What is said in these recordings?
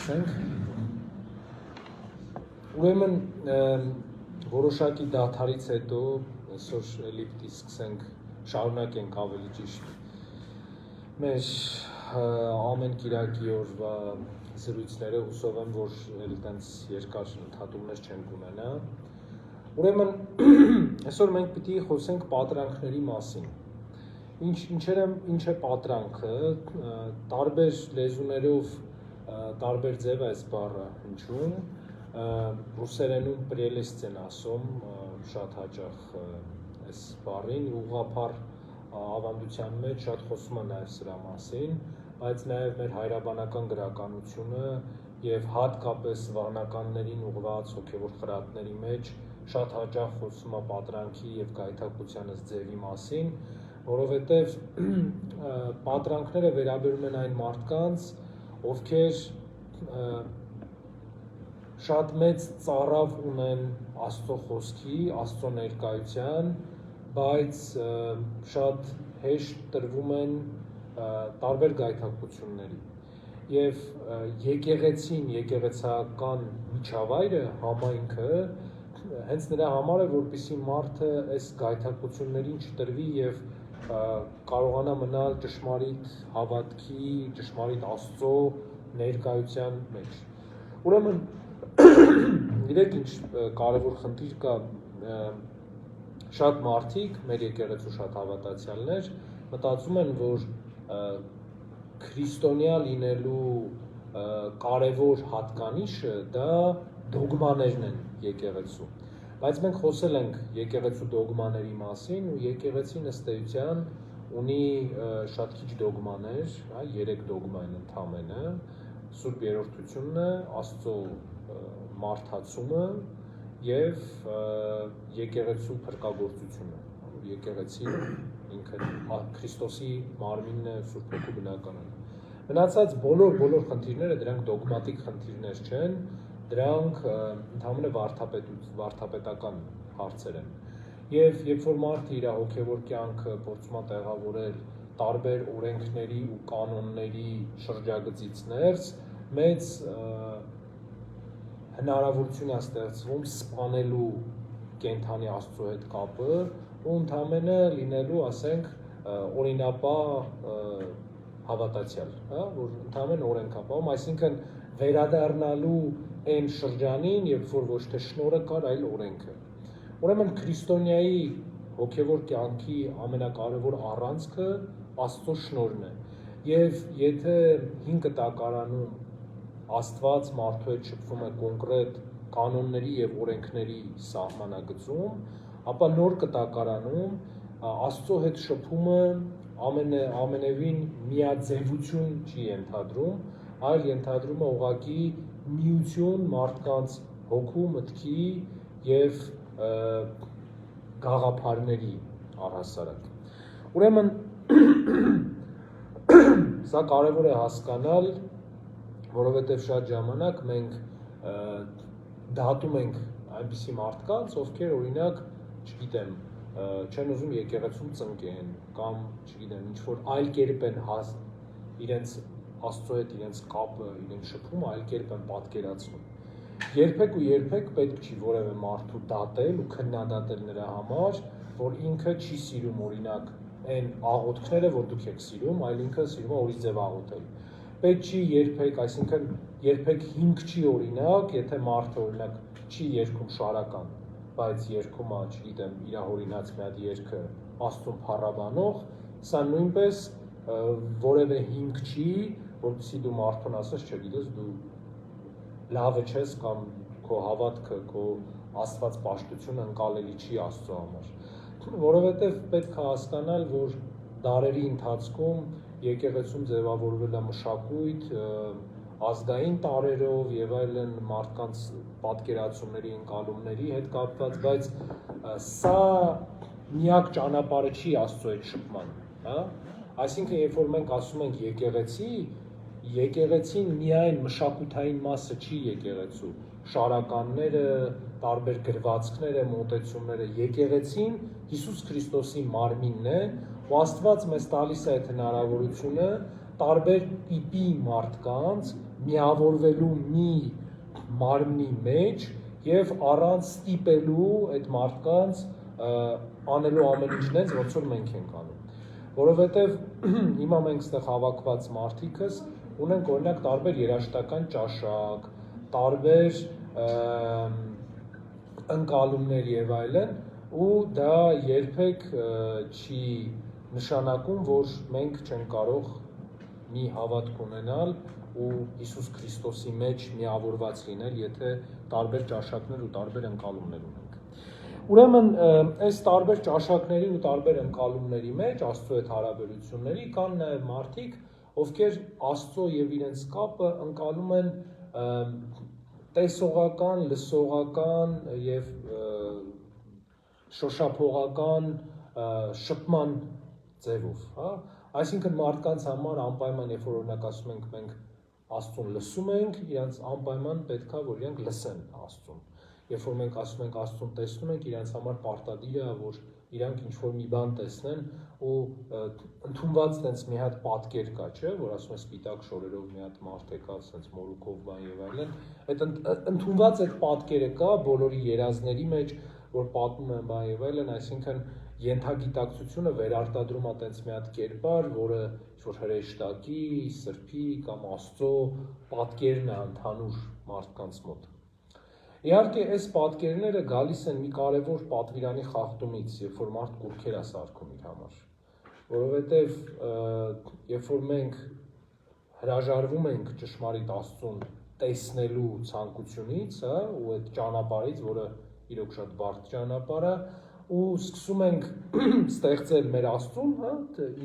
սկսենք։ Ուրեմն որոշակի դադարից հետո այսօր էլի պիտի սկսենք շարունակենք ավելի ճիշտ մեր ամեն կիրակի օրվա զրույցները, հուսով եմ, որ էլ տենց երկար ընդհատումներ չենք ունենա։ Ուրեմն այսօր մենք պիտի խոսենք պատրանքների մասին։ Ինչ է պատրանքը, տարբեր լեզուներով տարբեր ձև է այս բառը հնչում, ռուսերենում պրելեստ են ասում շատ հաճախ այս բառին, ուղղափառ ավանդության մեջ շատ խոսում է նաև սրա մասին, բայց նաև մեր հայրաբանական գրականությունը եւ հատկապես վանականներին ուղղված հոգեվոր խրատների մեջ շատ հաճախ խոսում է պատրանքի եւ գայթակղության ձևի մասին, որովհետեւ պատրանքները վերաբերում են այն մարդկանց, ովքեր շատ մեծ ծառավ ունեն Աստծո խոսքի, Աստծո ներկայության, բայց շատ հեշտ տրվում են տարբեր գայթակղությունների։ Եվ եկեղեցին, եկեղեցական միջավայրը, համայնքը հենց նրա համար է, որպեսզի մարդը այս գայթակղություններին չտրվի եւ կարողանա մնալ ճշմարիտ հավատքի, ճշմարիտ Աստծո ներկայության մեջ։ Ուրեմն գիտեք ինչ կարևոր խնդիր կա, շատ մարդիկ, մեր եկեղեցու շատ հավատացյալներ մտածում են, որ քրիստոնյա լինելու կարևոր հատկանիշը դա դոգմաներն են եկեղեցու։ Բայց մենք խոսել ենք եկեղեցու դոգմաների մասին ու եկեղեցին ըստ էության ունի շատ քիչ դոգմաներ, 3 դոգմա են ընդամենը, Սուրբ Երրորդությունն է, Աստծո մարդացումը եւ եկեղեցու փրկagorցությունը։ Եկեղեցին ինքը Քրիստոսի մարմինն է, Սուրբ Հոգու բնականon։ Մնացած բոլոր խնդիրները դրանք դոգմատիկ խնդիրներ չեն, դրանք ընդհանրապես վարդապետական հարցեր են։ Եվ երբ որ մարդը իր հոգևոր կյանքը փորձում է տեղավորել տարբեր օրենքների ու կանոնների շրջագծից ներս, մեծ հնարավորություն է ստեղծվում սպանելու կենդանի Աստծո հետ կապը ու ընդհանրապես լինելու, ասենք, օրինապահ հավատացյալ, որ ընդհանրապես օրենքապահ, այսինքն վերադառնալու այն շրջանին, երբ որ ոչ թե շնորհը կար, այլ օրենքը։ Ուրեմն քրիստոնյայի հոգևոր կյանքի ամենակարևոր առանցքը Աստծո շնորհն է։ Եվ եթե 5 տակարանում Աստված մարդու հետ շփվում է կոնկրետ կանոնների եւ օրենքների սահմանագծում, ապա նոր կտակարանում Աստծո հետ շփումը ամենևին միաձևություն չի ենթադրում, այլ ենթադրում է ուղղակի միություն մարդկանց հոգու, մտքի եւ գաղափարների առհասարակ։ Ուրեմն սա կարևոր է հասկանալ, որովհետեւ շատ ժամանակ մենք դատում ենք այնպիսի մարդկանց, ովքեր օրինակ, չգիտեմ, չեն ուզում եկեղեցում ծնկեն կամ, չգիտեմ, ինչ որ այլ կերպ են իրենց Աստծո հետ իրենց կապը, իրենց շփումը այլ կերպ են պատկերացնում։ Երբեք ու երբեք պետք չի որևէ մարդու դատել ու քննադատել նրա համար, որ ինքը չի սիրում օրինակ այն աղոթքները, որ դուք եք սիրում, այլ ինքը սիրում է օրիձև աղոթել։ Պետք չի երբեք, այսինքն երբեք հիմք չի օրինակ, եթե մարդը օրինակ չի երգում շարական, բայց երգում է, չգիտեմ, իր հորինած մի հատ երգը Աստծուն փառաբանող, սա նույնպես որևէ հիմք չի, որպեսզի դու մարդուն ասես, չգիտես, դու լավը չես կամ քո հավատքը, քո Աստված պաշտությունը ընկալելի չի Աստծո համար։ Որովհետև պետք է հասկանալ, որ դարերի ընթացքում եկեղեցում ձևավորվել է մշակույթ, ազգային տարերով եւ այլն մարդկանց պատկերացումների, ընկալումների հետ կապված, բայց սա միակ ճանապարհը չի Աստծո հետ շփման, հա։ Այսինքն, երբ որ մենք ասում ենք եկեղեցի, եկեղեցին միայն մշակութային մասը չի եկեղեցու, շարականները, տարբեր գրվածքները, մոտեցումները, եկեղեցին Հիսուս Քրիստոսի մարմինն է, ու Աստված մեզ տալիս է այդ հնարավորությունը, տարբեր տիպի մարդկանց միավորվելու մի մարմնի մեջ եւ առանց ստիպելու այդ մարդկանց անելու ամեն ինչն է, ոնց որ մենք ենք անում։ Որովհետեւ հիմա մենք այստեղ հավաքված մարդիկս ունենք օրինակ տարբեր երաժշտական ճաշակ, տարբեր ընկալումներ եւ այլն, ու դա երբեք չի նշանակում, որ մենք չենք կարող մի հավատք ունենալ ու Հիսուս Քրիստոսի մեջ միավորված լինել, եթե տարբեր ճաշակներ ու տարբեր ընկալումներ ունենք։ Ուրեմն այս տարբեր ճաշակների ու տարբեր ընկալումների մեջ Աստծո հետ հարաբերությունների կան նաև մարդիկ, ովքեր Աստծո եւ իրենց կապը ընկալում են տեսողական, լսողական եւ շոշափողական շփման ձևով, հա, այսինքն մարդկանց համար անպայման, երբ որ օրինակ ասում ենք մենք Աստծուն լսում ենք, իրանց անպայման պետքա որ իրանք լսեն Աստծուն։ Երբ որ մենք ասում ենք Աստծուն տեսնում ենք, իրանց համար պարտադիր է, որ իրանք ինչ-որ մի բան տեսնեն ու ընդունված տենց մի հատ պատկեր կա, չէ, որ ասում է սպիտակ շորերով մի հատ մարդ եկավ, տենց մորուքով բան եւ այլն, այդ ընդունված այդ պատկերը կա բոլորի երազների մեջ, որ պատմում են բան եւ այլն, այսինքն ենթագիտակցությունը վերարտադրում է տենց մի հատ կերպար, որը ինչ-որ հրեշտակի, սրբի կամ Աստծո պատկերն է ընդհանուր մարդկանց մոտ։ Իհարկե, այս պատկերները գալիս են մի կարևոր պատվիրանի խախտումից, երբ որ մարդ կուռքեր է սարքում իր համար, որովհետև երբ որ մենք հրաժարվում ենք ճշմարիտ Աստծուն տեսնելու ցանկությունից, հա, ու այդ ճանապարհից, որը իրոք շատ բարդ ճանապարհ է, ու սկսում ենք ստեղծել մեր Աստծուն, հա,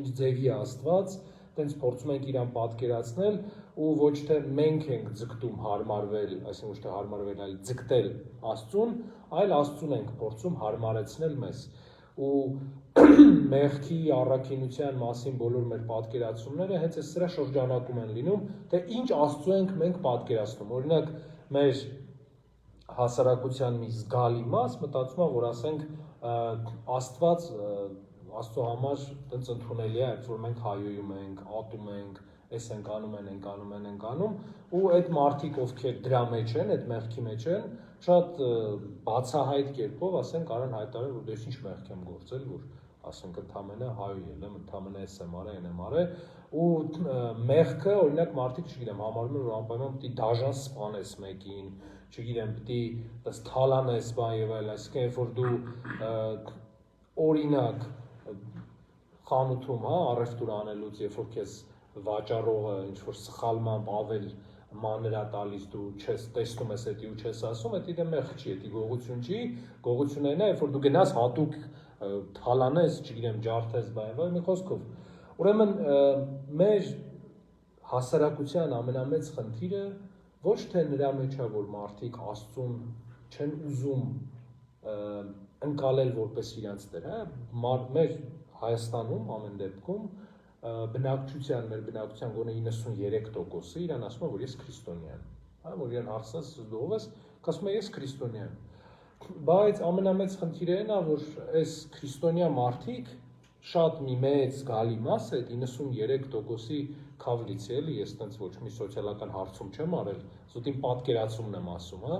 ինչ ձևի է Աստված, տենց փորձում ենք իրան պատկերացնել ու ոչ թե մենք ենք ձգտում հարմարվել, այսինքն ոչ թե հարմարվել, այլ ձգտել Աստծուն, այլ Աստծուն ենք փորձում հարմարեցնել մեզ։ Ու մեղքի առաքինության մասին բոլոր մեր պատկերացումները հենց այս սրա շրջանակում են լինում, թե ինչ Աստծու ենք մենք պատկերացնում։ Օրինակ, մեր հասարակության մի զգալի մաս մտածում է, որ ասենք Աստված Աստծո համար տենց ընդունելի է, որ մենք հայոյում ենք, ատում ենք, այս ենք անում, ու այդ մարդիկ, ովքեր դրա մեջ են, այդ մեղքի մեջ են, շատ բացահայտ կերպով, ասենք, արան հայտարարել, որ դες ինչ մեղք եմ գործել, որ ասենք ընդամենը հայոյել եմ, ընդամենը այս եմ արել, այն եմ արել, ու մեղքը, օրինակ, մարդիկ, չգիտեմ, համարում են, որ անպայման պետք է դաժան սպանես մեկին, չգիտեմ, պետք է թալանես, բան եւ այլն, այսինքն, երբ որ դու օրինակ խանութում, հա, առևտուր անելուց, երբ որ քեզ վաճառողը ինչ-որ սխալմամբ ավել մանր է տալիս, դու չես տեսնում ես էդի ու չես ասում, էդի դե մեղք չի, էդի գողություն չի, գողությունն այն է, երբ որ դու գնաս հատուկ թալանես, չգիտեմ, ջարդես, բան, մի խոսքով։ Ուրեմն մեր հասարակության ամենամեծ խնդիրը ոչ թե նրա մեջ է, որ մարդիկ Աստծուն չեն ուզում ընկալել որպես իրանց դեր, հա, մեր Հայաստանում ամեն դեպքում մեր բնակչության գոնե 93%-ը իրան ասում է, որ ես քրիստոնյա եմ, հա, որ իրան հարցնես դու ով ես, ասում է ես քրիստոնյա եմ, բայց ամենամեծ խնդիրը այն է, որ այս քրիստոնյա մարդիկ շատ մի մեծ զգալի մաս է, 93%-ի քավլից է, էլի, ես տենց ոչ մի սոցիալական հարցում չեմ արել, զուտ իմ պատկերացումն եմ ասում, հա,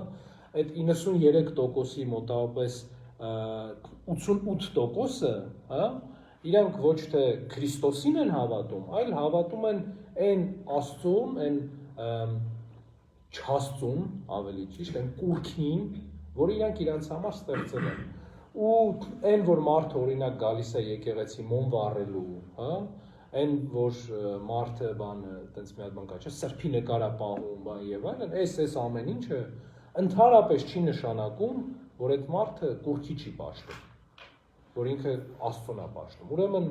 այդ 93%-ի մոտավորապես 88%-ը, հա, իրանք ոչ թե Քրիստոսին են հավատում, այլ հավատում են այն Աստծուն, այն չաստուն, ավելի ճիշտ, այն կուռքին, որ իրանք իրանց համար ստեղծել են։ Ու այն, որ մարդը օրինակ գալիս է եկեղեցի մոմ վառելու, հա, այն, որ մարդը բանը, տենց մի հատ բան կա, չէ, սրբի նկար է պահում, բան եւ այլն, այս ամեն ինչը ընդհանրապես չի նշանակում, որ այդ մարդը կուռքի չի պաշտում, որ ինքը Աստծուն է պաշտում։ Ուրեմն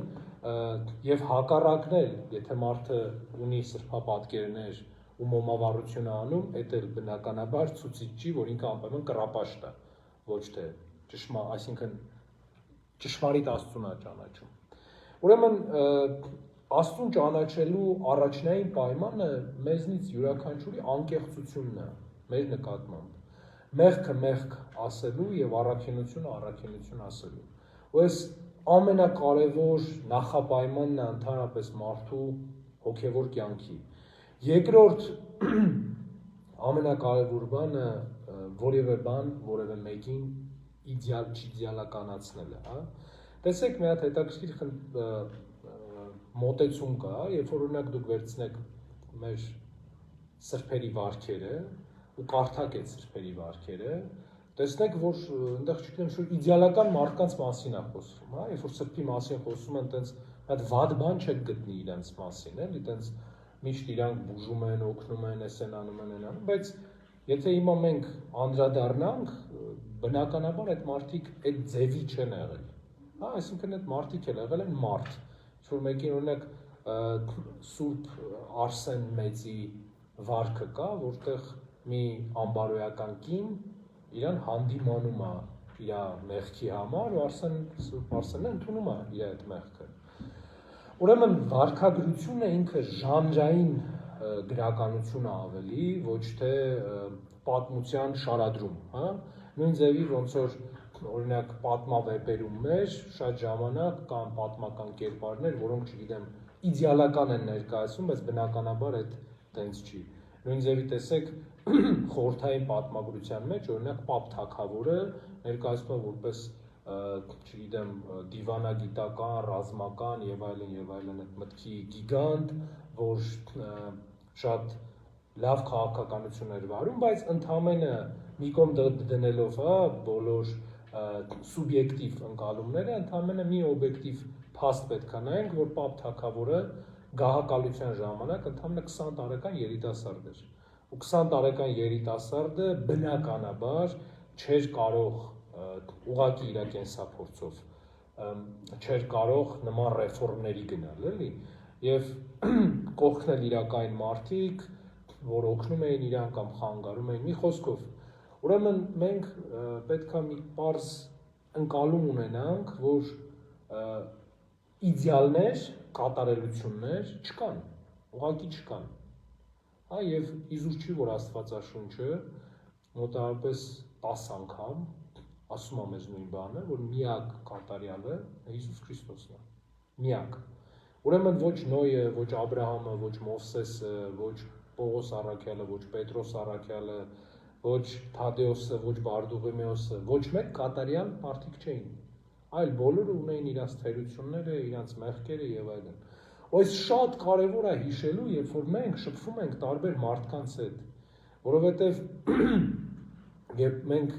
եւ հակառակն էլ, եթե մարդը ունի սրբապատկերներ ու մոմավառություն է անում, այդ էլ բնականաբար ցույց չի, որ ինքը անպայման կռապաշտ է, ոչ թե այսինքն ճշմարիտ Աստծուն է ճանաչում։ Ուրեմն Աստծուն ճանաչելու առաջնային պայմանը մեզնից յուրաքանչյուրի անկեղծությունն է մեր նկատմամբ։ Մեղքը մեղք ասելու եւ առաքինությունը առաքինություն ասելու։ Ու այս ամենակարևոր նախապայմանն է ընդհանրապես մարդու հոգևոր կյանքի։ Երկրորդ ամենակարևոր բանը որևէ բան, որևէ մեկին իդեալականացնելը, հա։ Տեսեք, մի հատ հետաքրքիր մոտեցում կա, երբ որ օրինակ դուք վերցնեք մեր սրբերի վարքերը ու կարդակ այդ սրբերի վարքերը, տեսնեք, որ այնտեղ չգիտեմ ինչ-որ իդեալական մարդկանց մասին է խոսվում, հա, երբ որ սրբի մասին խոսում են, տենց այդ վատ բան չեք գտնի իրենց մասին, էլի, տենց միշտ իրանք բուժում են, օգնում են, էսեն անում են, անում, բայց եթե հիմա մենք անդրադառնանք, բնականաբար այդ մարդիկ այդ ձևի չեն եղել, հա, այսինքն այդ մարդիկ էլ եղել են մարդ, ինչ-որ մեկին օրինակ Սուրբ Արսեն մեծի վարքը կա, որտեղ մի ամբարոյական կին իրան հանդիմանում է իր մեղքի համար, ու Սուրբ Արսենը ընդունում է իր այդ մեղքը։ Ուրեմն վարքագրությունը ինքը ժանրային գրականություն է ավելի, ոչ թե պատմության շարադրում, հա, նույն ձևի ոնց որ օրինակ պատմավեպերում մեր շատ ժամանակ կան պատմական կերպարներ, որոնք չգիտեմ իդեալական են ներկայացում, բայց բնականաբար այդ տենց չի։ Նույն ձևի տեսեք խորհրդային պատմագրության մեջ օրինակ Պապ Թագավորը ներկայացվում է որպես չգիտեմ դիվանագիտական, ռազմական եւ այլն այդ մտքի գիգանտ, որ շատ լավ քաղաքականություն էր վարում, բայց ընդհանրապես մի կողմ դնելով, հա, բոլոր սուբյեկտիվ ընկալումները, ընդհանրապես մի օբյեկտիվ փաստ պետք է նայենք, որ Պապ Թագավորը գահակալության ժամանակ ընդհանրապես 20 տարեկան երիտասարդ էր։ Ու 20 տարեկան երիտասարդը բնականաբար չէր կարող ուղղակի իր կենսափորձով չէր կարող նման ռեֆորմների գնալ, էլի, եւ կողքն էլ իրական մարդիկ, որ օգնում էին իրան կամ խանգարում էին, մի խոսքով։ Ուրեմն մենք պետք է մի պարզ ընկալում ունենանք, որ իդեալներ, կատարելություններ չկան, ուղղակի չկան։ Հա, եւ իզուր չի, որ Աստվածաշունչը մոտավորապես 10 անգամ ասում է մեզ նույն բանը, որ միակ կատարյալը Հիսուս Քրիստոսն է։ Միակ։ Ուրեմն ոչ Նոյը, ոչ Աբրահամը, ոչ Մովսեսը, ոչ Պողոս առաքյալը, ոչ Պետրոս առաքյալը, ոչ Թադեոսը, ոչ Բարդուղիմեոսը, ոչ մեկ կատարյալ մարդիկ չէին, այլ բոլորը ունեին իրենց թերությունները, իրենց մեղքերը եւ այլն։ Այս շատ կարևոր է հիշելու, երբ որ մենք շփվում ենք տարբեր մարդկանց հետ, որովհետեւ երբ մենք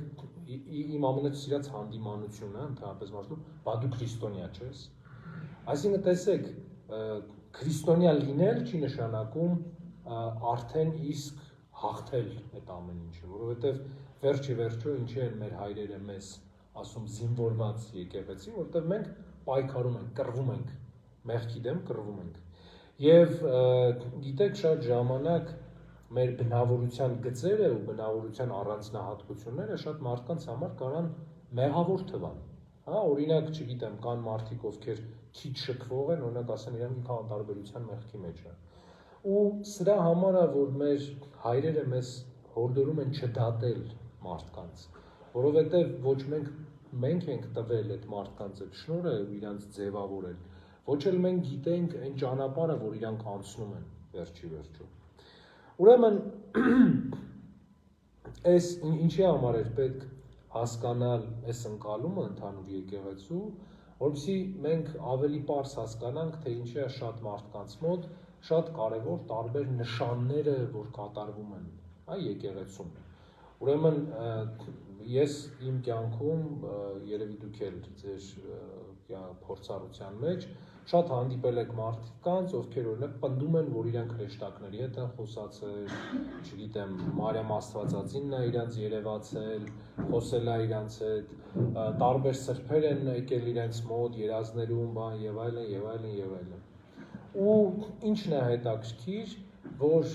իմ ամենասիրած հանդիմանությունը, ընդհանրապես մարդու, բա դու քրիստոնյա չես։ Այսինքն տեսեք, քրիստոնյա լինել չի նշանակում արդեն իսկ հաղթել այդ ամեն ինչը, որովհետև վերջի վերջո ինչի են մեր հայրերը մեզ ասում զինվորված եկեղեցի, որովհետև մենք պայքարում ենք, կռվում ենք, մեղքի դեմ կռվում ենք։ Եվ գիտեք, շատ ժամանակ մեր բնավորության գծերը ու բնավորության առանձնահատկությունները շատ մարդկանց համար կարան մեղավոր թվան։ Հա, օրինակ, չգիտեմ, կան մարդիկ, ովքեր քիչ շքվող են, օրինակ ասեն իրանք ինքը անտարբերության մեղքի մեջ է։ Ու սրա համար է, որ մեր հայրերը մեզ հորդորում են չդատել մարդկանց, որովհետև ոչ մենք ենք տվել այդ մարդկանց այդ շնորհը ու իրանց ձևավորել, ոչ էլ մենք գիտենք այն ճանապարհը, որ իրանք անցնում են վերջի վերջո։ Ուրեմն այս ինչի համար էր պետք հասկանալ այս ընկալումը ընդհանուր եկեղեցու, որովհետեւ մենք ավելի պարզ հասկանանք, թե ինչի է շատ մարդկանց մոտ շատ կարևոր տարբեր նշանները, որ կատարվում են, հա, եկեղեցում։ Ուրեմն ես իմ կյանքում երևի դուք էլ ձեր փորձառության մեջ շատ հանդիպել եք մարդկանց, ովքեր օրինակ պնդում են, որ իրանք հրեշտակների հետ են խոսացել, չգիտեմ, Մարիամ Աստվածածինն է իրանց երևացել, խոսել է իրանց հետ, տարբեր սրբեր են եկել իրենց մոտ, երազներում, բան եւ այլն եւ այլն եւ այլն։ Ու ինչն է հետաքրքիր, որ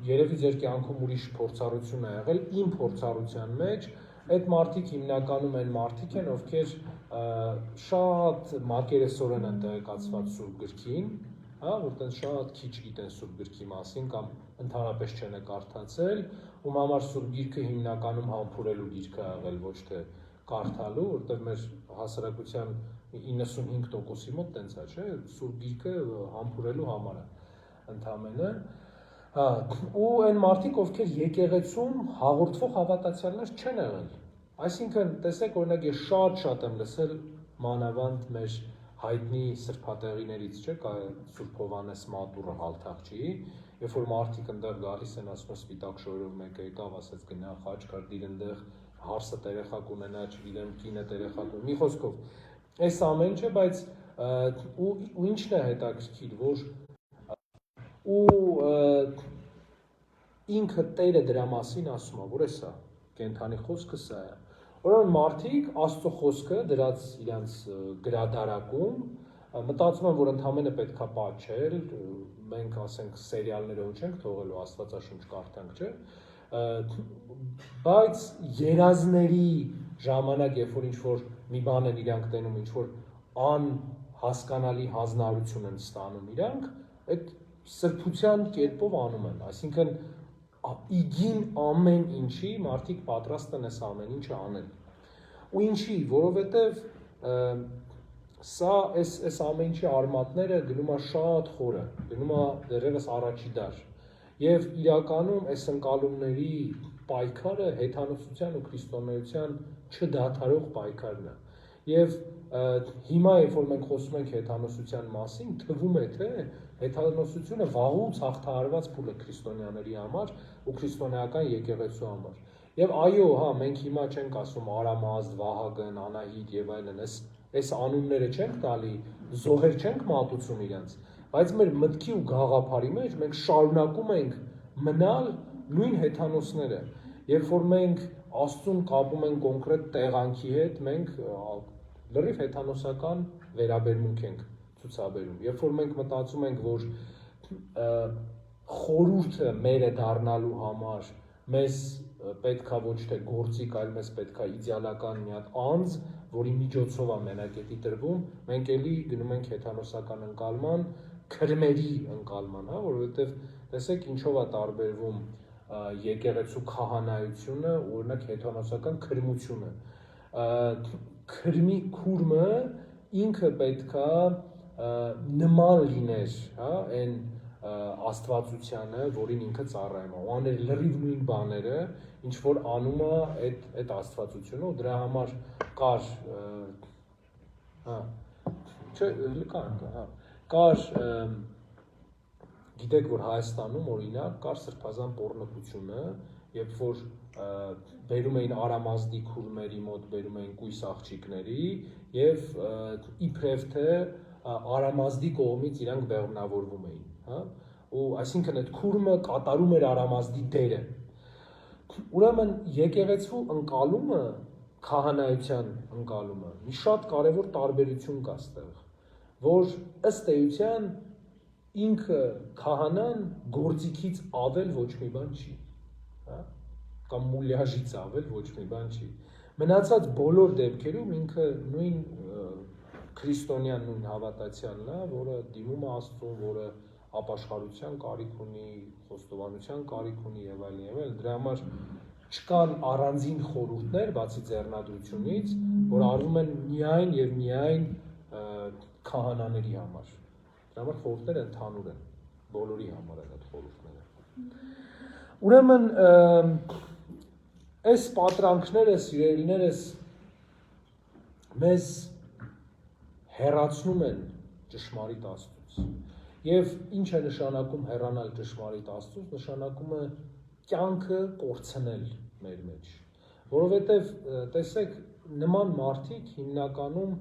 երևի ձեր կյանքում ուրիշ փորձառություն է եղել, իմ փորձառության մեջ այդ մարդիկ հիմնականում են մարդիկ են, ովքեր շատ մակերեսորեն են տեղեկացված Սուրբ Գրքին, հա, որտեղ շատ քիչ գիտեն Սուրբ Գրքի մասին կամ ընդհանրապես չեն կարդացել, ում համար Սուրբ Գիրքը հիմնականում համբուրելու գիրք է եղել, ոչ թե կարդալու, որտեղ մեր հասարակության 95%-ի մոտ տենց է, չէ, Սուրբ Գիրքը համբուրելու համար է։ ընդամենը, ու այն մարդիկ, ովքեր եկեղեցում հաղորդվող հավատացյալներ չեն եղել։ Այսինքն, տեսեք, օրինակ ես շատ եմ լսել մանավանդ մեր հայտնի սրբատեղիներից, չէ՞, Սուրբ Հովհաննես Մատուրը Հալթախջի, երբ որ մարդիկ ընդեղ գալիս են, ասում են սպիտակ շորերով մեկը եկավ, ասեց գնա խաչ կար դիր ընդեղ, հարսը տերեխա կունենա, չգիտեմ, կինը տերեխա կունենա, մի խոսքով, այս ամեն չէ, բայց ու ինչն է հետաքրքիր, որ ու ինքը Տերը դրա մասին ասում է, որ էսա կենթանի խոսքը սա է։ Ուրեմն մարդիկ Աստծո խոսքը դրած իրենց գրադարակում մտածում են, որ ընդհանրապես պետքա պատչել, մենք ասենք սերիալներով չենք թողելու Աստվածաշունչ կարդանք, չէ՞։ Բայց երազների ժամանակ, երբ որ ինչ-որ մի բան են իրանք տենում, ինչ-որ անհասկանալի հանձնարարություն են ստանում իրանք, այդ սրբության կերպով անում են, այսինքն իգին ամեն ինչի մարդիկ պատրաստ են այս ամեն ինչը անել։ Ու ինչի, որովհետև սա այս ամեն ինչի արմատները գնում է շատ խորը, գնում է դեռևս առաջի դար։ Եվ իրականում այս ընկալումների պայքարը հեթանոսության ու քրիստոնեության չդադարող պայքարն է։ Եվ հիմա, երբ որ մենք խոսում ենք հեթանոսության մասին, թվում է, թե հեթանոսությունը վաղուց հաղթահարված փուլ է քրիստոնյաների համար ու քրիստոնեական եկեղեցու համար։ Եվ այո, հա, մենք հիմա չենք ասում Արամազդ, Վահագն, Անահիտ եւ այլն, այս անունները չենք տալի, զոհեր չենք մատուցում իրենց, բայց մեր մտքի ու գաղափարի մեջ մենք շարունակում ենք մնալ նույն հեթանոսները։ Երբ որ մենք Աստծուն կապում ենք կոնկրետ տեղանքի հետ, մենք լրիվ հեթանոսական վերաբերմունք ենք ցուցաբերում։ Երբ որ մենք մտածում ենք, որ խորհուրդը մերը դառնալու համար մեզ պետքա ոչ թե գործիք, այլ մեզ պետքա իդեալական մի հատ անձ, որի միջոցով է մենակետի տրվում, մենք էլի գնում ենք հեթանոսական ընկալման, քրմերի ընկալման, հա, որովհետև տեսեք ինչով է տարբերվում եկեղեցու քահանայությունը, օրինակ հեթանոսական քրմությունը։ Քրմի քուրմը ինքը պետքա նման լիներ, հա, այն աստվածությանը, որին ինքը ծառայում է, ու աներ լրիվ նույն բաները, ինչ որ անում է այդ աստվածությունը, ու դրա համար կար, հա, չէ, հա, կար, գիտեք, որ Հայաստանում օրինակ կար սրբազան պոռնկությունը, երբ որ բերում էին Արամազդի քուրմերի մոտ, բերում էին կույս աղջիկների եւ իբրև թե Արամազդի կողմից իրանք բեղմնավորվում էին, հա, ու այսինքն այդ քուրմը կատարում էր Արամազդի դերը։ Ուրեմն եկեղեցու ընկալումը, քահանայության ընկալումը, մի շատ կարևոր տարբերություն կա այստեղ, որ ըստ էության ինքը քահանան գործիքից ավել ոչ մի բան չի, հա, կամ մուլյաժից ավել ոչ մի բան չի։ Մնացած բոլոր դեպքերում ինքը նույն քրիստոնյան նույն հավատացյալն է, որը դիմում է Աստծուն, որը ապաշխարության կարիք ունի, խոստովանության կարիք ունի եւ այլն, դրա համար չկան առանձին խորհուրդներ, բացի ձեռնադրությունից, որ արվում են միայն եւ միայն քահանաների համար։ Դրա համար խորհուրդները ընդհանուր են, բոլորի համար են այդ խորհուրդները։ Ուրեմն այս պատրանքները, սիրելիներս, մեզ հեռացնում են ճշմարիտ Աստծուց։ Եվ ինչ է նշանակում հեռանալ ճշմարիտ Աստծուց, նշանակում է կյանքը կորցնել մեր մեջ։ Որովհետև տեսեք, նման մարդիկ հիմնականում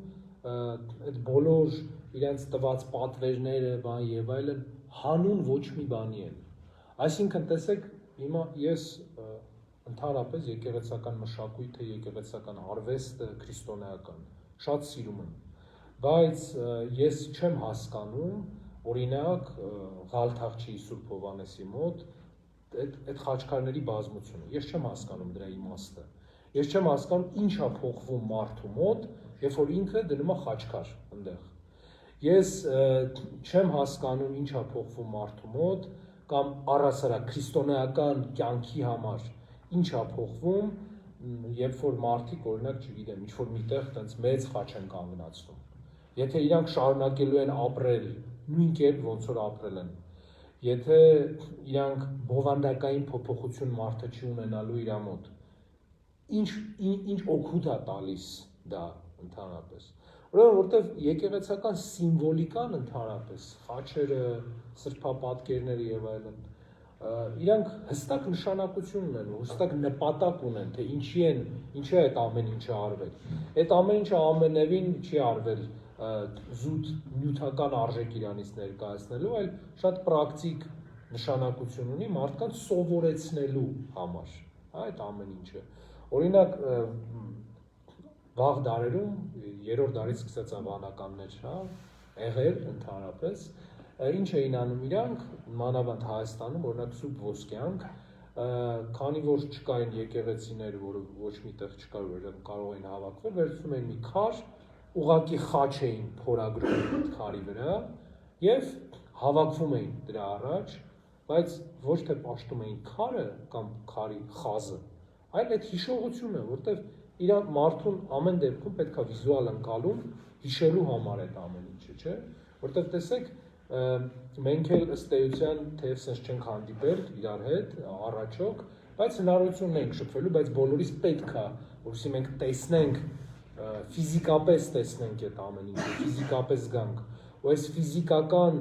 այդ բոլոր իրենց տված պատվերները, բան եւ այլն հանուն ոչ մի բանի են։ Այսինքն տեսեք, հիմա ես ընդհանրապես եկեղեցական մշակույթը, եկեղեցական արվեստը, քրիստոնեական շատ սիրում եմ, բայց ես չեմ հասկանում, օրինակ Ղալթախջի Սուրբ Հովհաննեսի մոտ այդ խաչքարների բազմությունը, ես չեմ հասկանում դրա իմաստը, ես չեմ հասկանում ինչ է փոխվում մարդու մոտ, երբ որ ինքը դնում է խաչքար այնտեղ, ես չեմ հասկանում ինչ է փոխվում մարդու մոտ, կամ առասարակ քրիստոնեական կյանքի համար ինչ է փոխվում, երբ որ մարդիկ օրինակ, չգիտեմ, ինչ որ միտեղ տենց մեծ խաչ են կանգնացնում, եթե իրանք շարունակելու են ապրել նույն կերպ, ոնց որ ապրել են, եթե իրանք բովանդակային փոփոխություն մարդը չի ունենալու իր մոտ, ինչ օգուտ է տալիս դա ընդհանրապես։ Ուրեմն որտեվ եկեղեցական սիմվոլիկան ընդհանրապես, խաչերը, սրբապատկերները եւ այլն, իրանք հստակ նշանակություն ունեն, հստակ նպատակ ունեն, թե ինչի է այդ ամեն ինչը արվել։ Այդ ամեն ինչը ամենևին չի արվել զուտ նյութական արժեք իրանից ներկայացնելու, այլ շատ պրակտիկ նշանակություն ունի մարդկանց սովորեցնելու համար, այդ ամեն ինչը։ Օրինակ վաղ դարերում, 3-րդ դարից սկսած ավանականներ, եղել ընդհանրապես, ինչ էին անում իրանք, մանավանդ Հայաստանում, օրինակ Սուրբ Ոսկյանք, քանի որ չկային եկեղեցիներ, որը ոչ միտեղ չկար, որ կարող էին հավաքվել, վերցնում էին մի քար, ուղղակի խաչ էին փորագրում քարի վրա եւ հավաքվում էին դրա առաջ, բայց ոչ թե պաշտում էին քարը կամ քարի խազը, այլ այդ հիշողությունը, որտեվ իրան մարդուն ամեն դեպքում պետք է վիզուալ ընկալում հիշելու համար այդ ամեն ինչը, չէ՞, որտեվ տեսեք, մենք էլ ըստ էության թեև sense չենք հանդիպել իրար հետ առաջոք, բայց հնարավորություն ունենք շփվելու, բայց բոլորիս պետք է, որովհետեւ մենք տեսնենք, ֆիզիկապես տեսնենք այդ ամեն ինչը, ֆիզիկապես զգանք, ու այս ֆիզիկական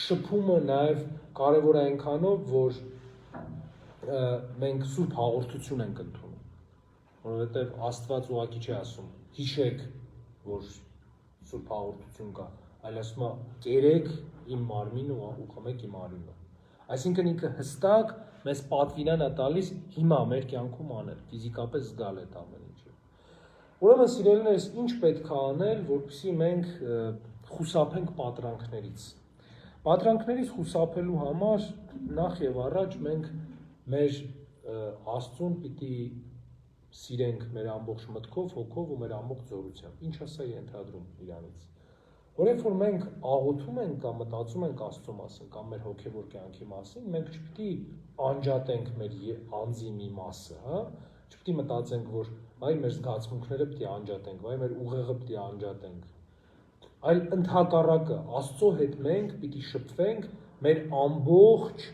շփումը նաև կարևոր է այնքանով, որ մենք սուրբ հաղորդություն ենք ընդունում, որովհետև Աստված ուղղակի չի ասում, հիշեք, որ սուրբ հաղորդություն կա, այլ ասում է, կերեք իմ մարմինը ու խմեք իմ արյունը։ Այսինքն ինքը հստակ մեզ պատվիրան է տալիս հիմա մեր կյանքում անել, ֆիզիկապես զգալ այդ ամեն ինչը։ Ուրեմն սիրելիներս, ինչ պետք է անել, որպեսզի մենք խուսափենք պատրանքներից։ Պատրանքներից խուսափելու համար նախ եւ առաջ մենք մեր Աստծուն պիտի սիրենք մեր ամբողջ մտքով, հոգով ու մեր ամբողջ զորությամբ։ Ինչ ասա ենթադրում իրանից։ Որովհետև որ մենք աղոթում ենք կամ մտածում ենք Աստծո մասին կամ մեր հոգևոր կյանքի մասին, մենք չպիտի անջատենք մեր անձի մի մասը, չպիտի մտածենք, որ այ մեր զգացմունքները պիտի անջատենք, այ մեր ուղեղը պիտի անջատենք, այլ ընդհակառակը Աստծո հետ մենք պիտի շփվենք մեր ամբողջ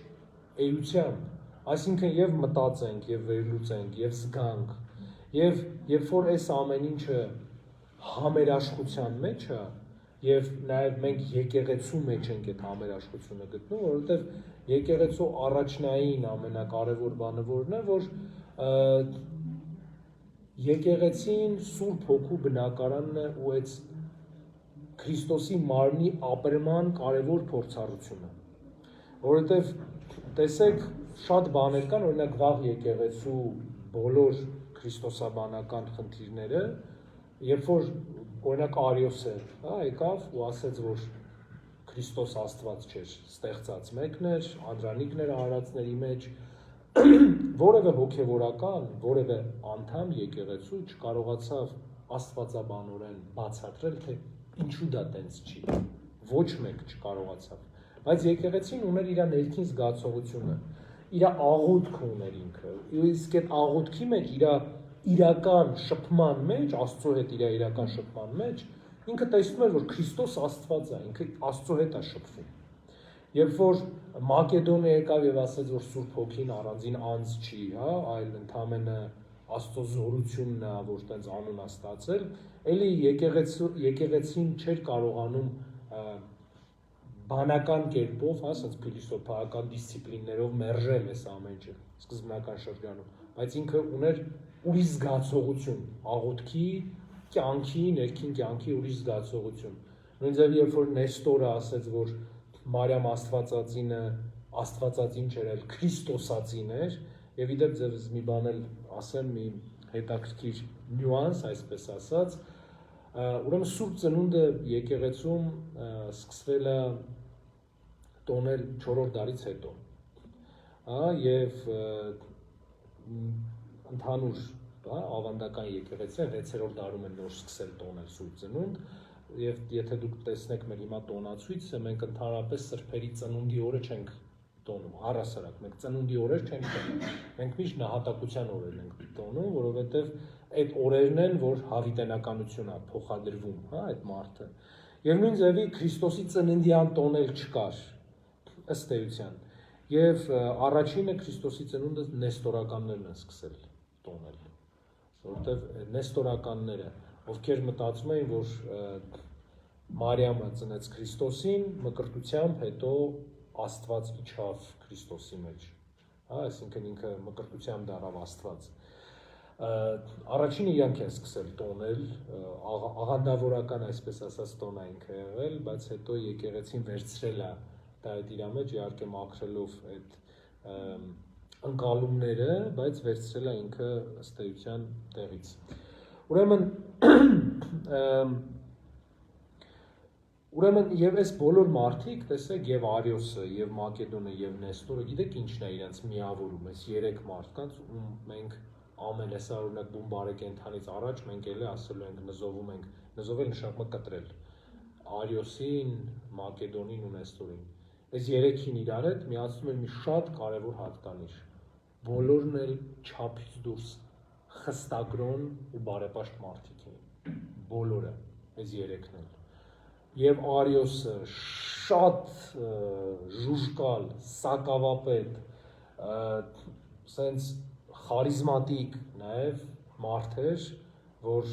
էությամբ, այսինքն եւ մտածենք, եւ վերլուծենք, եւ զգանք, եւ երբ որ այս ամեն ինչը համերաշխության մեջ է, եւ նաեւ մենք եկեղեցու մեջ ենք այդ համերաշխությունը գտնում, որովհետեւ եկեղեցու առաջնային ամենակարևոր բանը որն է, որ եկեղեցին Սուրբ Հոգու բնակարանն է ու այդ Քրիստոսի մարմնի ապրման կարևոր փորձառությունը, որովհետեւ տեսեք շատ բաներ կան, օրինակ վաղ եկեղեցու բոլոր քրիստոսաբանական խնդիրները, երբ որ օրինակ Արիոսը, եկավ ու ասաց, որ Քրիստոս Աստված չէր, ստեղծած մեկն էր, անդրանիկներ արարածների մեջ, որևէ հոգևորական, որևէ անդամ եկեղեցու չկարողացավ աստվածաբանորեն բացատրել, թե ինչու դա տենց չի, ոչ մեկ չկարողացավ, բայց եկեղեցին ուներ իր ներքին զգացողությունը, իր աղոթքը ուներ ինքը, իսկ այդ աղոթքի մեջ իր իրական շփման մեջ, Աստծո հետ իր իրական շփման մեջ, ինքը տեսնում էր, որ Քրիստոս Աստված է, ինքը Աստծո հետ է շփվում։ Երբ որ Մակեդոնիա եկավ եւ ասաց, որ Սուրբ Հոգին առանձին անձ չի, այլ ընդամենը Աստծո զորությունն է, որ տենց անուն է ստացել, էլի եկեղեցին չէր կարողանում բանական կերպով, ասած փիլիսոփայական դիսցիպլիններով մերժել այս ամեն ինչը սկզբնական շրջանում, բայց ինքը ուներ ուրիշ զգացողություն, աղոթքի, կյանքի, ներքին կյանքի ուրիշ զգացողություն։ Նույնիսկ երբ որ Նեստորը ասաց, որ Մարիամ Աստվածածինը Աստվածածին չէր, այլ Քրիստոսածին էր, եւ իդեպ ձեզ մի բան էլ ասեմ, մի հետաքրքիր նյուանս, այսպես ասած, ուրեմն Սուրբ Ծնունդը եկեղեցում սկսվել է տոնել 4-րդ դարից հետո, եւ ընդհանուր ավանդական եկեղեցին 6-րդ դարում են նոր սկսել տոնել Սուրբ Ծնունդ, եւ եթե դուք տեսնեք մեր հիմա տոնացույցը, մենք ընդհանրապես սրբերի ծնունդի օրը չենք տոնում, առհասարակ, մենք ծնունդի օրեր չենք տոնում, մենք միշտ նահատակության օրեր ենք տոնում, որովհետեւ այդ օրերն են, որ հավիտենականություն է փոխադրվում, այդ մարդը։ Եվ նույն ձևի Քրիստոսի ծննդյան տոնել չկար, ըստ էության։ Եվ առաջինը Քրիստոսի ծնունդը նեստորականներն են սկսել տոնել, որովհետև նեստորականները, ովքեր մտածում էին, որ Մարիամը ծնեց Քրիստոսին, մկրտությամբ հետո Աստված իջավ Քրիստոսի մեջ, այսինքն ինքը մկրտությամբ դառավ Աստված։ Առաջինը իրանք են սկսել տոնել, աղանդավորական այսպես ասած տոն է ինքը եղել, բայց հետո եկեղեցին վերցրել է դա այդ իր մեջ, իհարկե մաքրելով այդ ընկալումները, բայց վերցրել է ինքը ըստ էության տեղից։ Ուրեմն եւ այս բոլոր մարդիկ, տեսեք, եւ Արիոսը, եւ Մակեդոնը, եւ Նեստորը, գիտեք ինչն է իրենց միավորում, այս երեք մարդկանց, ում մենք ամեն այսօրինակ բուն բարեկենդանից առաջ մենք էլի ասելու ենք, նզովում ենք, նզովել նշանակում է կտրել Արիոսին, Մակեդոնին ու Նեստորին։ Այս երեքին իրար հետ միացնում են մի շատ կարևոր հատկանիշ։ Բոլորն էլ չափից դուրս խստագրոն ու բարեպաշտ մարդիկ էին։ Բոլորը, այս երեքն էլ։ Եվ Արիոսը շատ ժուժկալ, սակավապետ, սենց խարիզմատիկ նաև մարդ էր, որ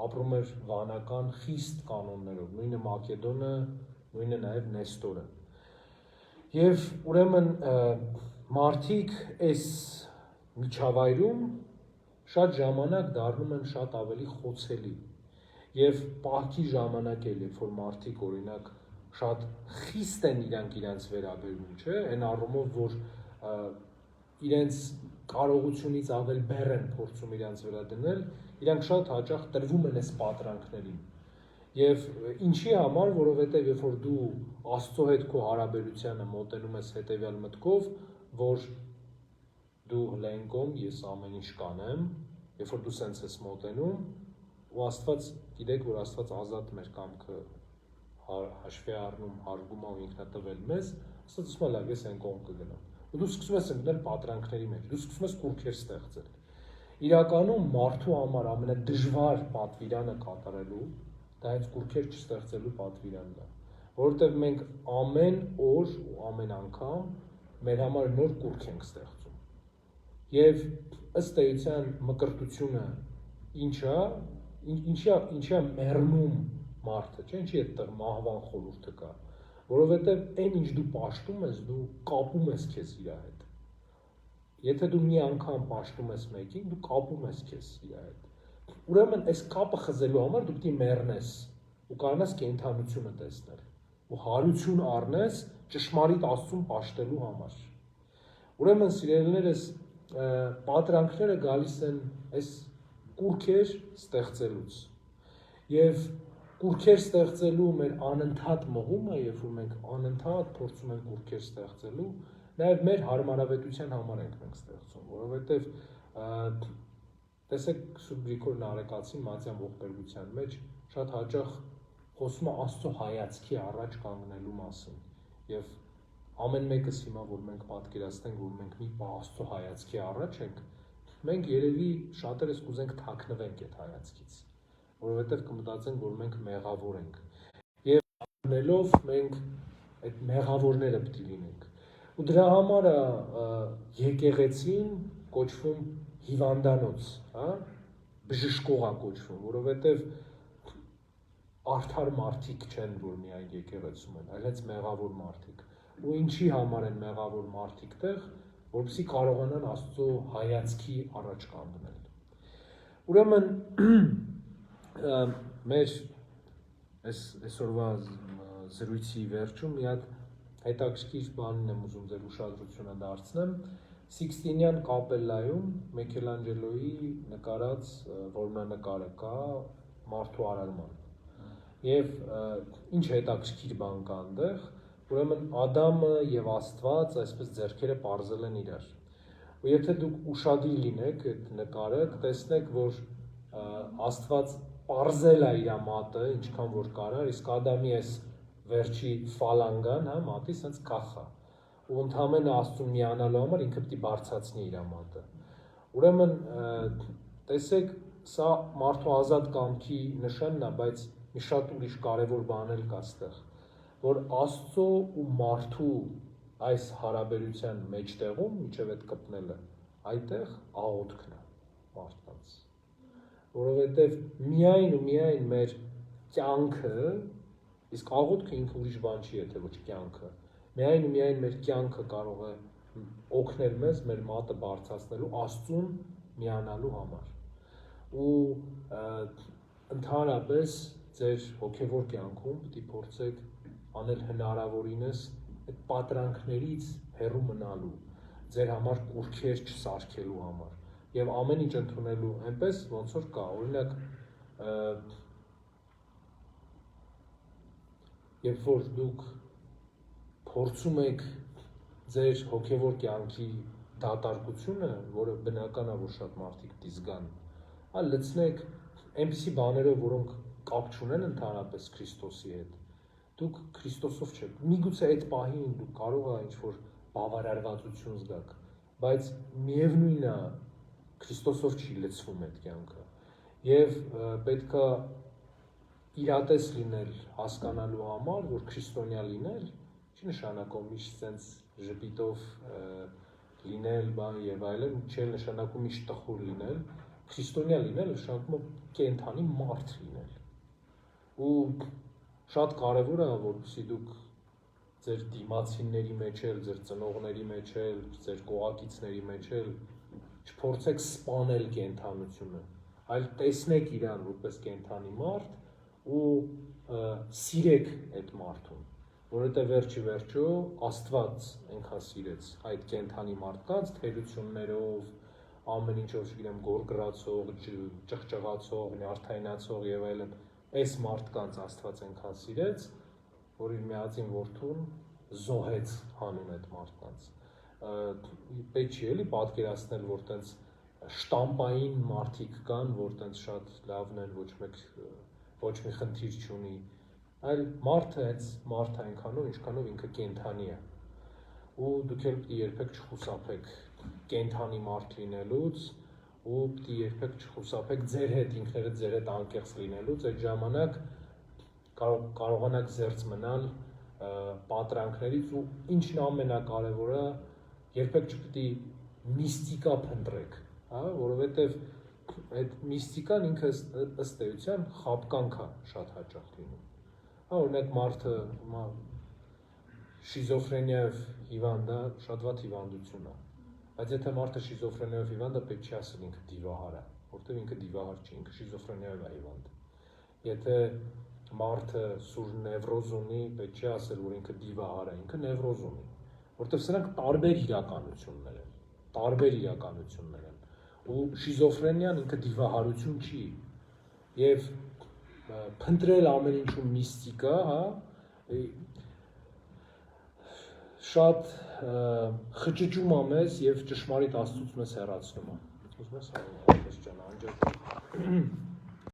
ապրում էր վանական խիստ կանոններով, նույնը Մակեդոնը, նույնը նաև Նեստորը։ Եվ ուրեմն մարդիկ այս միջավայրում շատ ժամանակ դառնում են շատ ավելի խոցելի։ Եվ պահքի ժամանակ էլ, երբ որ մարդիկ օրինակ շատ խիստ են իրանք վերաբերվում, չէ, այն առումով, որ իրենց կարողությունից ավել բեռ են փորձում իրենց վրա դնել, իրանք շատ հաճախ տրվում են այս պատրանքներին։ Եվ ինչի համար, որովհետև երբ որ դու Աստծո հետ քո հարաբերությանը մոտենում ես հետևյալ մտքով, որ դու հլենկոմ, ես ամեն ինչ կանեմ, երբ որ դու սենց ես մոտենում, ու Աստված, գիտեք, որ Աստված ազատ մեր կամքը հաշվի առնում, հարգում ու ինքնատվել մեզ, Աստված ասում է լավ, ես այն կողմ կգնամ։ Ու դու սկսում ես ընկնել պատրանքների մեջ, դու սկսում ես կուռքեր ստեղծել։ Իրականում մարդու համար ամենադժվար պատվիրանը կատարելու դա հենց կուռքեր չստեղծելու պատվիրանն է, որովհետև մենք ամեն օր ու ամեն անգամ մեր համար նոր կուռք ենք ստեղծում։ Եվ ըստ էության մկրտությունը ինչի է մեռնում մարդը, չէ՞, ինչի այդտեղ մահվան խորհուրդը կա, որովհետև այն ինչ դու պաշտում ես, դու կապում ես քեզ իր հետ։ Եթե դու մի անգամ պաշտում ես մեկին, դու կապում ես քեզ իր հետ։ Ուրեմն այս կապը խզելու համար դու պետք է մեռնես ու կարողանաս կենդանությունը տեսնել ու հարություն առնես ճշմարիտ Աստծուն պաշտելու համար։ Ուրեմն սիրելիներս, պատրանքները գալիս են այս կուռքեր ստեղծելուց։ Եվ կուռքեր ստեղծելու մեր անընդհատ մղումը, երբ որ մենք անընդհատ փորձում ենք կուռքեր ստեղծելու, նաև մեր հարմարավետության համար ենք մենք ստեղծում, որովհետև տեսեք Սուրբ Գրիգոր Նարեկացին Մատյան ողբերգության մեջ շատ հաճախ խոսում է Աստծո հայացքի առաջ կանգնելու մասին։ Եվ ամեն մեկս հիմա, որ մենք պատկերացնենք, որ մենք մի բա Աստծո հայացքի առաջ ենք, մենք երևի շատերս կուզենք թաքնվենք այդ հայացքից, որովհետև կմտածենք, որ մենք մեղավոր ենք։ Եվ առնելով մենք այդ մեղավորները պետք է լինենք։ Ու դրա համար եկեղեցին կոչվում հիվանդանոց, բժշկող է կոչվում, որովհետև արդար մարդիկ չեն, որ միայն եկեղեցում են, այլ հենց մեղավոր մարդիկ։ Ու ինչի համար են մեղավոր մարդիկ տեղ, որպեսզի կարողանան Աստծո հայացքի առաջ կանգնել։ Ուրեմն մեր այսօրվա զրույցի վերջում մի հատ հետաքրքիր բանին եմ ուզում ձեր ուշադրությունը դարձնեմ։ Սիքստինյան կապելլայում Միքելանջելոյի նկարած որմնանկարը կա մարդու արարման։ Եվ ինչ հետաքրքիր բան կա այնտեղ, ուրեմն Ադամը եւ Աստված այսպես ձեռքերը պարզել են իրար։ Ու եթե դուք ուշադիր լինեք այդ նկարը, կտեսնեք, որ Աստված պարզել է իր մատը, ինչքան որ կարա, իսկ Ադամի այս վերջի ֆալանգան, մատի սենց կախ է։ Ու ընդհանրապես Աստծուն միանալու համար ինքը պետք է բարձրացնի իր մատը։ Ուրեմն տեսեք, սա մարդու ազատ կամքի նշանն է, բայց մի շատ ուրիշ կարևոր բան էլ կա այստեղ, որ Աստծո ու մարդու այս հարաբերության մեջտեղում միջև այդ կպնելը այդտեղ աղոթքն է մարդկանց, որովհետև միայն ու միայն մեր կյանքը, իսկ աղոթքը ինքը ուրիշ բան չի, եթե ոչ կյանքը, միայն ու միայն մեր կյանքը կարող է օգնել մեզ մեր մատը բարձրացնելու Աստծուն միանալու համար ու ընդհանրապես ձեր հոգևոր կյանքում պետք է փորձեք անել հնարավորինս այդ պատրանքներից հեռու մնալու, ձեր համար կուռքեր չսարքելու համար եւ ամեն ինչ ընդունելու այնպես ոնց որ կա, օրինակ երբ որ դուք փորձում եք ձեր հոգևոր կյանքի դատարկությունը, որը բնական է, որ շատ մարդիկ դիզգան, այլ լցնեք այնպիսի բաներով, որոնք կապ չունեն ընդհանրապես Քրիստոսի հետ, դուք Քրիստոսով չեք, միգուցե այդ պահին դուք կարող է ինչ-որ բավարարվածություն զգաք, բայց միևնույնն է, Քրիստոսով չի լցվում այդ կյանքը, եւ պետք է իրատես լինել հասկանալու համար, որ քրիստոնյա լինել չի նշանակում միշտ sense ժպիտով լինել, բան եւ այլն, չի նշանակում միշտ տխուր լինել, քրիստոնյա լինել նշանակում է կենդանի մարդ լինել։ Ու շատ կարեւոր է, որպեսզի դուք ձեր դիմացինների մեջ էլ, ձեր ծնողների մեջ էլ, ձեր կողակիցների մեջ էլ չփորձեք սպանել կենդանությունը, այլ տեսնեք իրան որպես կենդանի մարդ ու սիրեք այդ մարդուն, որովհետև վերջի վերջո Աստված այնքան սիրեց այդ կենդանի մարդկանց թերություններով, ամեն ինչով, չգիտեմ, գորգրացող, ճղճղացող, նյարդայնացող եւ այլն, այս մարդկանց Աստված այնքան սիրեց, որ իր միածին որդուն զոհեց հանուն այդ մարդկանց։ Պետք չի էլի պատկերացնել, որ տենց շտամպային մարդիկ կան, որ տենց շատ լավն են, ոչ մի խնդիր չունի, այլ մարդը հենց մարդ է այնքանով, ինչքանով ինքը կենդանի է։ Ու դուք էլ պիտի երբեք չխուսափեք կենդանի մարդ լինելուց ու պիտի երբեք չխուսափեք ձեր հետ, ինքներդ ձեր հետ անկեղծ լինելուց, այդ ժամանակ կարողանաք զերծ մնալ պատրանքներից ու ինչն ամենակարևորը, երբեք չպիտի միստիկա փնտրեք, որովհետև այդ միստիկան ինքը ըստ էության խաբկանք է շատ հաճախ լինում։ Օրինակ մարդը շիզոֆրենիայով հիվանդ է, շատ վատ հիվանդություն է, բայց եթե մարդը շիզոֆրենիայով հիվանդ է, պետք չի ասել ինքը դիվահար է, որտեղ ինքը դիվահար չի, ինքը շիզոֆրենիայով է հիվանդ։ Եթե մարդը սուր նևրոզ ունի, պետք չի ասել, որ ինքը դիվահար է, ինքը նևրոզ ունի, որտեղ սրանք տարբեր իրականություններ են, ու շիզոֆրենիան ինքը դիվահարություն չի, եւ փնտրել ամեն ինչում միստիկա, շատ խճճում է մեզ եւ ճշմարիտ Աստծուց մեզ հեռացնում է։ Ուզում ես այդպես ճանաչել։